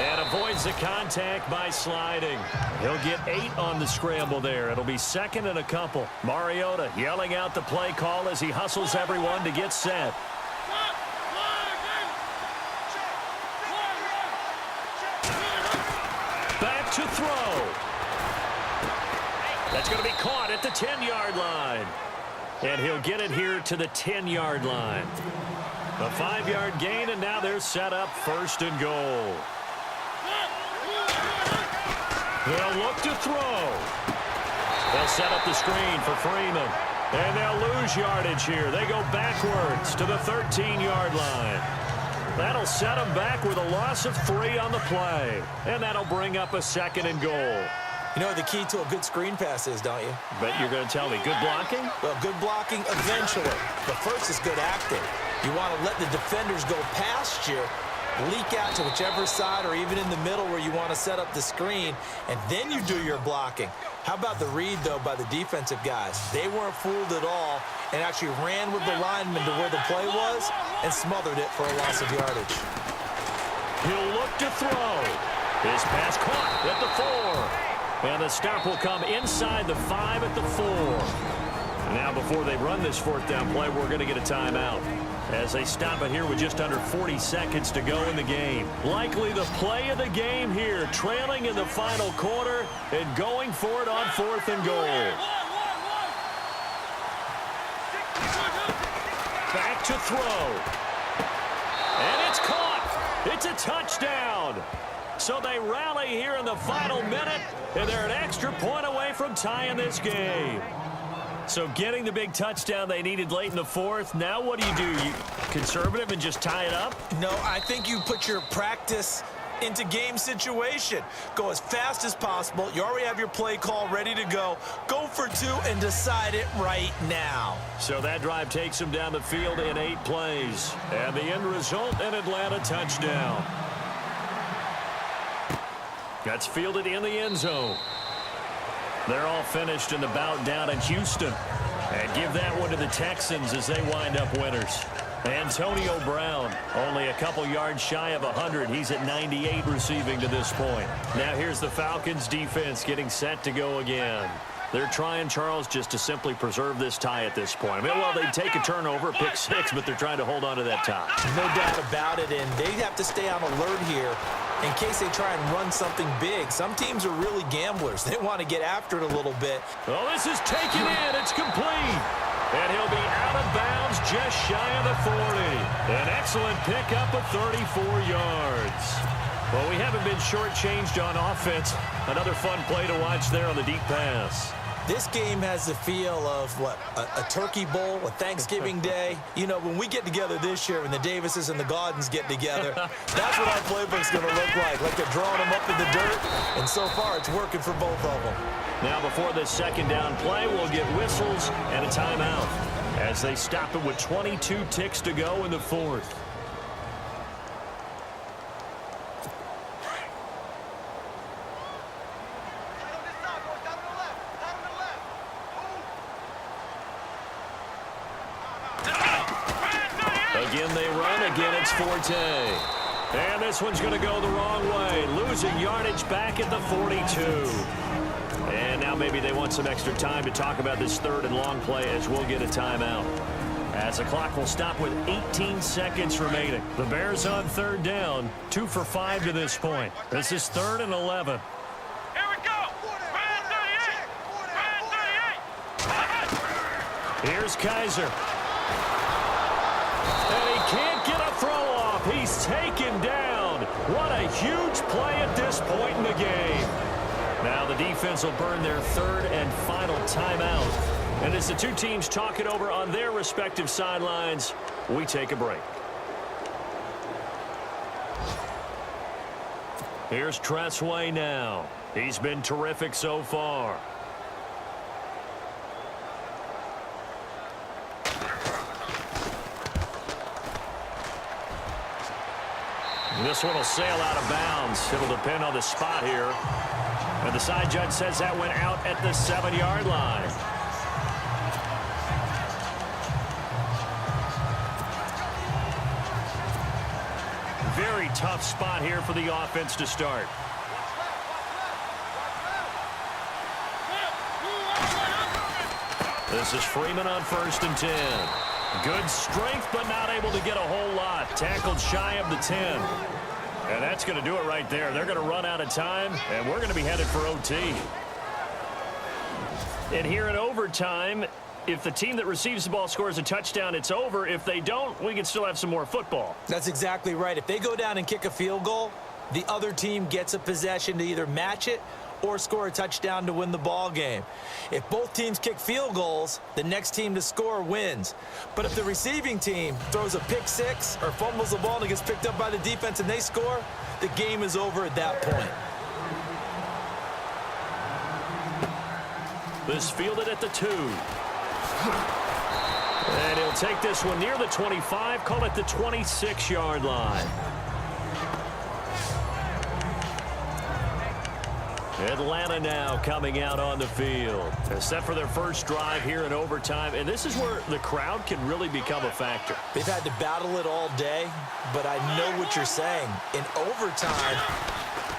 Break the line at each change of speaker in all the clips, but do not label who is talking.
And avoids the contact by sliding. He'll get 8 on the scramble there. It'll be second and a couple. Mariota yelling out the play call as he hustles everyone to get set. Back to throw. That's going to be caught at the 10-yard line. And he'll get it here to the 10-yard line. A 5-yard gain, and now they're set up first and goal. They'll look to throw. They'll set up the screen for Freeman. And they'll lose yardage here. They go backwards to the 13-yard line. That'll set them back with a loss of 3 on the play. And that'll bring up a second and goal.
You know what the key to a good screen pass is, don't you?
Bet you're going to tell me. Good blocking?
Well, good blocking eventually. But first is good acting. You want to let the defenders go past you, leak out to whichever side or even in the middle where you want to set up the screen, and then you do your blocking. How about the read, though, by the defensive guys? They weren't fooled at all and actually ran with the lineman to where the play was and smothered it for a loss of yardage.
He'll look to throw. His pass caught at the 4. And the stop will come inside the 5 at the 4. Now, before they run this 4th down play, we're going to get a timeout as they stop it here with just under 40 seconds to go in the game. Likely the play of the game here, trailing in the final quarter and going for it on 4th and goal. Back to throw. And it's caught. It's a touchdown. So they rally here in the final minute, and they're an extra point away from tying this game. So getting the big touchdown they needed late in the 4th. Now what do? You conservative and just tie it up?
No, I think you put your practice into game situation. Go as fast as possible. You already have your play call ready to go. Go for 2 and decide it right now.
So that drive takes them down the field in 8 plays. And the end result, an Atlanta touchdown. That's fielded in the end zone. They're all finished in the bout down in Houston. And give that one to the Texans as they wind up winners. Antonio Brown, only a couple yards shy of 100. He's at 98 receiving to this point. Now here's the Falcons defense getting set to go again. They're trying, Charles, just to simply preserve this tie at this point. I mean, well, they'd take a turnover, pick 6, but they're trying to hold on to that tie.
No doubt about it, and they have to stay on alert here in case they try and run something big. Some teams are really gamblers. They want to get after it a little bit.
Well, this is taken in. It's complete. And he'll be out of bounds just shy of the 40. An excellent pickup of 34 yards. Well, we haven't been shortchanged on offense. Another fun play to watch there on the deep pass.
This game has the feel of, what, a turkey bowl, a Thanksgiving day. You know, when we get together this year, when the Davises and the Gaudens get together, that's what our playbook's going to look like. Like they're drawing them up in the dirt, and so far it's working for both of them.
Now, before this second down play, we'll get whistles and a timeout as they stop it with 22 ticks to go in the 4th. Again, they run. Again, it's Forte. And this one's going to go the wrong way. Losing yardage back at the 42. And now maybe they want some extra time to talk about this 3rd and long play as we'll get a timeout. As the clock will stop with 18 seconds remaining. The Bears on 3rd down. 2 for 5 to this point. This is 3rd and 11.
Here we go. Brad 38.
Here's Kaiser. And he can't get a throw off. He's taken down. What a huge play at this point in the game. Now the defense will burn their 3rd and final timeout. And as the two teams talk it over on their respective sidelines, we take a break. Here's Tressway now. He's been terrific so far. This one will sail out of bounds. It'll depend on the spot here. And the side judge says that went out at the 7-yard line. Very tough spot here for the offense to start. This is Freeman on 1st and 10. Good strength, but not able to get a whole lot. Tackled shy of the 10. And that's going to do it right there. They're going to run out of time, and we're going to be headed for OT. And here in overtime, if the team that receives the ball scores a touchdown, it's over. If they don't, we can still have some more football.
That's exactly right. If they go down and kick a field goal, the other team gets a possession to either match it or score a touchdown to win the ball game. If both teams kick field goals, the next team to score wins. But if the receiving team throws a pick six or fumbles the ball and it gets picked up by the defense and they score, the game is over at that point.
This fielded at the 2. And he'll take this one near the 25, call it the 26-yard line. Atlanta now coming out on the field. Set for their first drive here in overtime. And this is where the crowd can really become a factor.
They've had to battle it all day, but I know what you're saying. In overtime,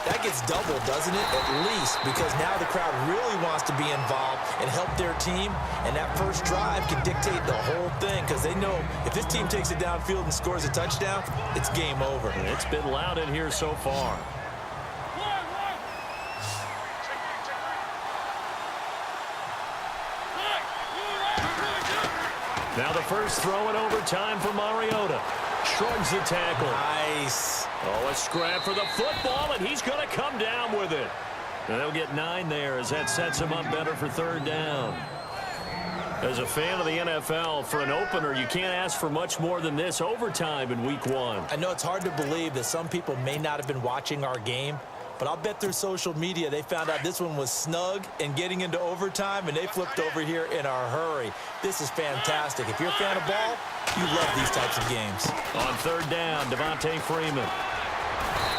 that gets doubled, doesn't it? At least, because now the crowd really wants to be involved and help their team. And that first drive can dictate the whole thing because they know if this team takes it downfield and scores a touchdown, it's game over.
And it's been loud in here so far. Now the first throw in overtime for Mariota. Shrugs the tackle.
Nice.
Oh, a scrap for the football, and he's going to come down with it. And they'll get 9 there as that sets him up better for 3rd down. As a fan of the NFL, for an opener, you can't ask for much more than this overtime in Week 1.
I know it's hard to believe that some people may not have been watching our game, but I'll bet through social media they found out this one was snug and getting into overtime, and they flipped over here in a hurry. This is fantastic. If you're a fan of ball, you love these types of games.
On 3rd down, Devontae Freeman.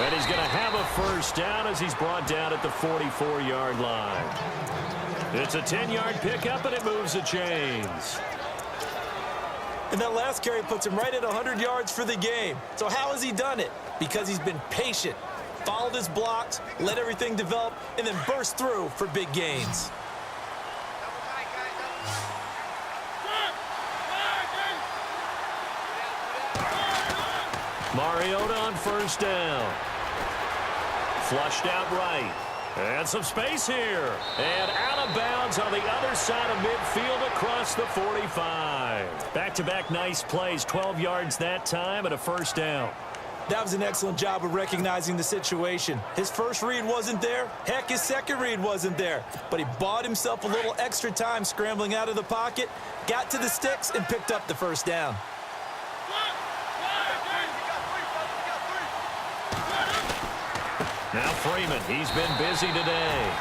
And he's going to have a first down as he's brought down at the 44-yard line. It's a 10-yard pickup, and it moves the chains.
And that last carry puts him right at 100 yards for the game. So how has he done it? Because he's been patient, followed his blocks, let everything develop, and then burst through for big gains.
Mariota on 1st down. Flushed out right. And some space here. And out of bounds on the other side of midfield across the 45. Back-to-back nice plays. 12 yards that time and a 1st down.
That was an excellent job of recognizing the situation. His first read wasn't there. Heck, his second read wasn't there. But he bought himself a little extra time scrambling out of the pocket, got to the sticks, and picked up the 1st down.
Now Freeman, he's been busy today.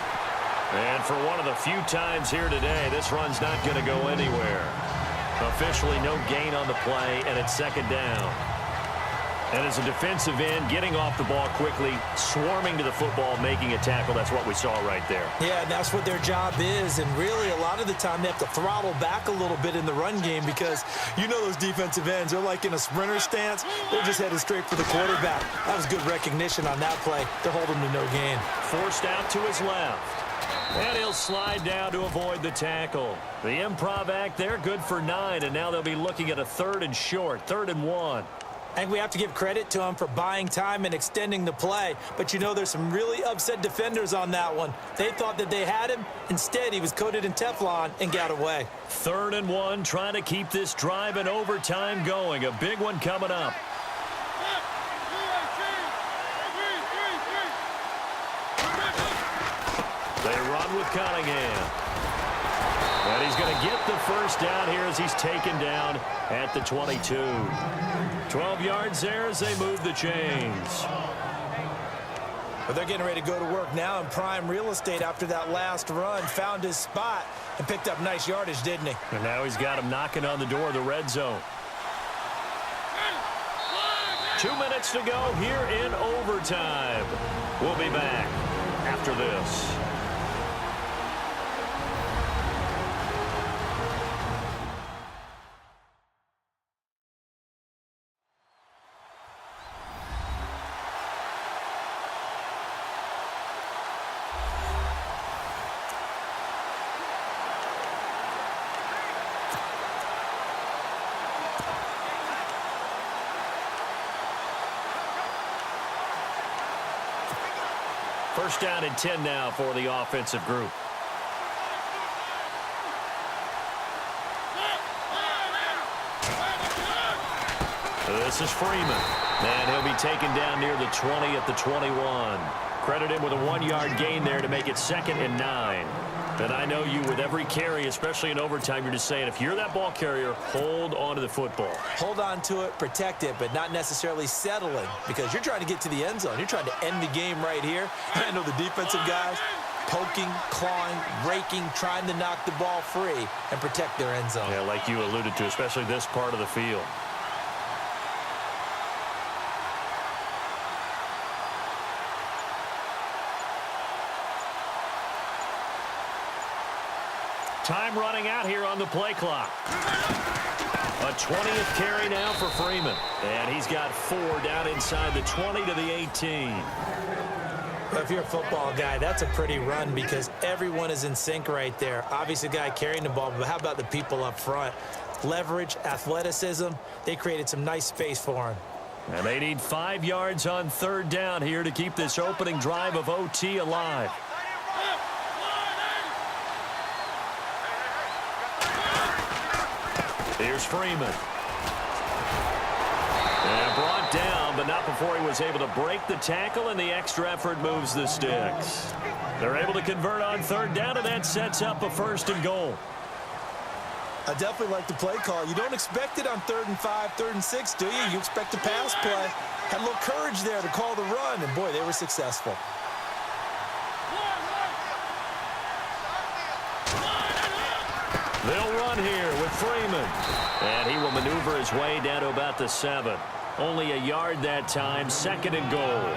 And for one of the few times here today, this run's not going to go anywhere. Officially no gain on the play, and it's 2nd down. And as a defensive end, getting off the ball quickly, swarming to the football, making a tackle, that's what we saw right there.
Yeah, and that's what their job is. And really, a lot of the time, they have to throttle back a little bit in the run game because you know those defensive ends, they're like in a sprinter stance. They're just headed straight for the quarterback. That was good recognition on that play to hold him to no gain.
Forced out to his left. And he'll slide down to avoid the tackle. The improv act there, good for 9, and now they'll be looking at a 3rd and short, 3rd and 1.
I think we have to give credit to him for buying time and extending the play. But, you know, there's some really upset defenders on that one. They thought that they had him. Instead, he was coated in Teflon and got away.
3rd and 1, trying to keep this drive in overtime going. A big one coming up. They run with Cunningham. And he's going to get the 1st down here as he's taken down at the 22. 12 yards there as they move the chains.
But they're getting ready to go to work now in prime real estate after that last run. Found his spot and picked up nice yardage, didn't he?
And now he's got him knocking on the door of the red zone. 2 minutes to go here in overtime. We'll be back after this. First down and 10 now for the offensive group. This is Freeman. And he'll be taken down near the 20 at the 21. Credit him with a 1-yard gain there to make it 2nd and 9. And I know you, with every carry, especially in overtime, you're just saying, if you're that ball carrier, hold on to the football.
Hold on to it, protect it, but not necessarily settling, because you're trying to get to the end zone. You're trying to end the game right here. I know the defensive guys poking, clawing, raking, trying to knock the ball free and protect their end zone.
Yeah, like you alluded to, especially this part of the field. Time running out here on the play clock. A 20th carry now for Freeman. And he's got 4 down inside the 20 to the 18.
If you're a football guy, that's a pretty run because everyone is in sync right there. Obviously, the guy carrying the ball, but how about the people up front? Leverage, athleticism, they created some nice space for him.
And they need 5 yards on 3rd down here to keep this opening drive of OT alive. Here's Freeman. And brought down, but not before he was able to break the tackle, and the extra effort moves the sticks. They're able to convert on 3rd down, and that sets up a 1st and goal.
I definitely like the play call. You don't expect it on 3rd and 5, 3rd and 6, do you? You expect a pass play. Had a little courage there to call the run, and boy, they were successful.
They'll run here with Freeman. And he will maneuver his way down to about the 7. Only a yard that time, 2nd and goal.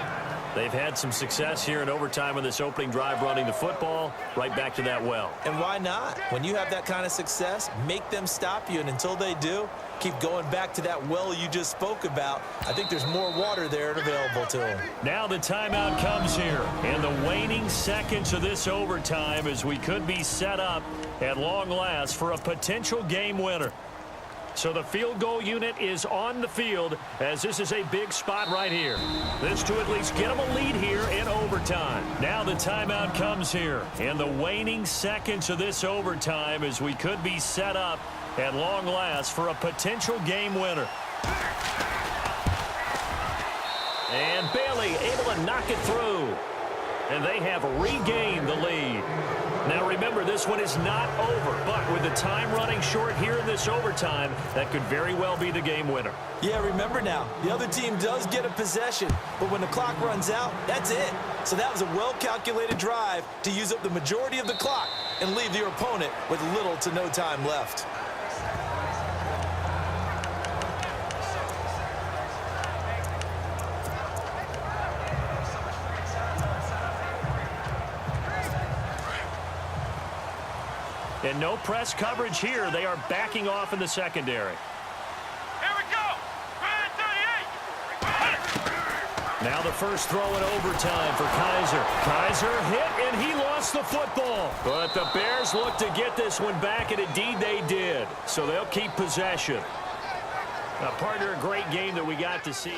They've had some success here in overtime on this opening drive running the football. Right back to that well.
And why not? When you have that kind of success, make them stop you. And until they do, keep going back to that well you just spoke about. I think there's more water there available to them.
Now the timeout comes here. And the waning seconds of this overtime as we could be set up at long last for a potential game winner. So the field goal unit is on the field as this is a big spot right here. This to at least get them a lead here in overtime. Now the timeout comes here. And the waning seconds of this overtime as we could be set up at long last for a potential game winner. And Bailey able to knock it through. And they have regained the lead. Now remember, this one is not over, but with the time running short here in this overtime, that could very well be the game winner.
Yeah, remember now, the other team does get a possession, but when the clock runs out, that's it. So that was a well-calculated drive to use up the majority of the clock and leave your opponent with little to no time left.
And no press coverage here. They are backing off in the secondary.
Here we go. 38.
Now the first throw in overtime for Kaiser. Kaiser hit, and he lost the football. But the Bears look to get this one back, and indeed they did. So they'll keep possession. Now, partner, a great game that we got to see.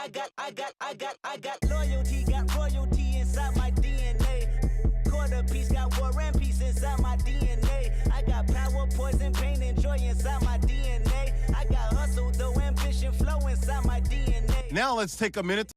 I got loyalty, got royalty inside my DNA. Quarter piece, got war and peace inside my DNA. I got power, poison, pain, and joy inside my DNA. I got hustle, though ambition, flow inside my DNA.
Now let's take a minute